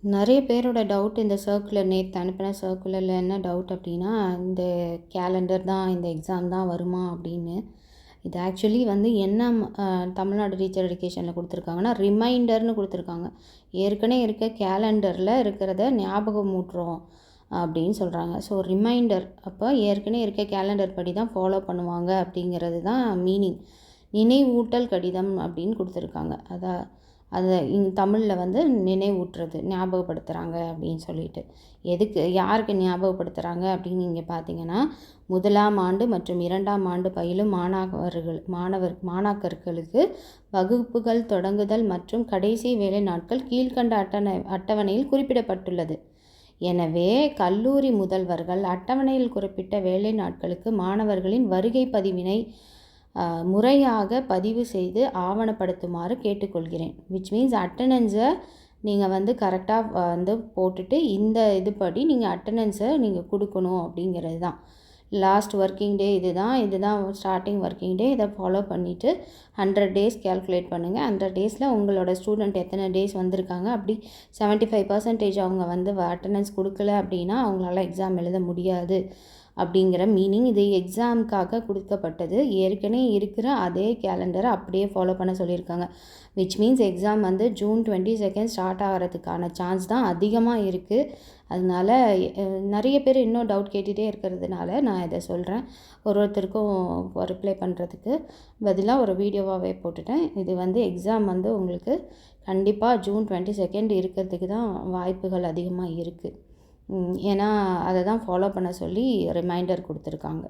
நிறைய பேரோட டவுட் இந்த சர்க்குலர் நேற்று அனுப்பின சர்க்குலரில் என்ன டவுட் அப்படின்னா, இந்த கேலண்டர் தான் இந்த எக்ஸாம் தான் வருமா அப்படின்னு. இது ஆக்சுவலி வந்து என்ன தமிழ்நாடு டீச்சர் எஜுகேஷனில் கொடுத்துருக்காங்கன்னா, ரிமைண்டர்னு கொடுத்துருக்காங்க. ஏற்கனவே இருக்க கேலண்டரில் இருக்கிறத ஞாபகமூட்டுறோம் அப்படின்னு சொல்கிறாங்க. ஸோ ரிமைண்டர் அப்போ ஏற்கனவே இருக்க கேலண்டர் படி தான் ஃபாலோ பண்ணுவாங்க அப்படிங்கிறது தான் மீனிங். நினைவூட்டல் கடிதம் அப்படின்னு கொடுத்துருக்காங்க. அதை தமிழில் வந்து நினைவூட்டுறது, ஞாபகப்படுத்துகிறாங்க அப்படின்னு சொல்லிட்டு. எதுக்கு, யாருக்கு ஞாபகப்படுத்துகிறாங்க அப்படின்னு நீங்கள் பார்த்தீங்கன்னா, 1ஆம் ஆண்டு மற்றும் 2ஆம் ஆண்டு பயிலும் மாணாக்கர்களுக்கு வகுப்புகள் தொடங்குதல் மற்றும் கடைசி வேலை நாட்கள் கீழ்கண்ட அட்டவணையில் குறிப்பிடப்பட்டுள்ளது. எனவே கல்லூரி முதல்வர்கள் அட்டவணையில் குறிப்பிட்ட வேலை நாட்களுக்கு மாணவர்களின் வருகை பதிவினை முறையாக பதிவு செய்து ஆவணப்படுத்துமாறு கேட்டுக்கொள்கிறேன். விச் மீன்ஸ் அட்டண்டன்ஸை நீங்கள் வந்து கரெக்டாக வந்து போட்டுட்டு இந்த இதுபடி நீங்கள் அட்டண்டன்ஸை நீங்கள் கொடுக்கணும் அப்படிங்கிறது தான். லாஸ்ட் ஒர்க்கிங் டே இதுதான் ஸ்டார்டிங் ஒர்க்கிங் டே. இதை ஃபாலோ பண்ணிவிட்டு 100 டேஸ் கேல்குலேட் பண்ணுங்கள். 100 டேஸில் உங்களோட ஸ்டூடெண்ட் எத்தனை டேஸ் வந்திருக்காங்க, அப்படி 75% அவங்க வந்து அட்டண்டன்ஸ் கொடுக்கல அப்படின்னா அவங்களால எக்ஸாம் எழுத முடியாது அப்படிங்கிற மீனிங். இது எக்ஸாமுக்காக கொடுக்கப்பட்டது. ஏற்கனவே இருக்கிற அதே கேலண்டரை அப்படியே ஃபாலோ பண்ண சொல்லியிருக்காங்க. விச் மீன்ஸ் எக்ஸாம் வந்து June 22 ஸ்டார்ட் ஆகிறதுக்கான சான்ஸ் தான் அதிகமாக இருக்குது. அதனால் நிறைய பேர் இன்னும் டவுட் கேட்டுகிட்டே இருக்கிறதுனால நான் இதை சொல்கிறேன். ஒருத்தருக்கும் ரிப்ளை பண்ணுறதுக்கு பதிலாக ஒரு வீடியோவாகவே போட்டுட்டேன். இது வந்து எக்ஸாம் வந்து உங்களுக்கு கண்டிப்பாக June 22 இருக்கிறதுக்கு தான் வாய்ப்புகள் அதிகமாக இருக்குது. ஏன்னா அதை தான் ஃபாலோ பண்ண சொல்லி ரிமைண்டர் கொடுத்துருக்காங்க.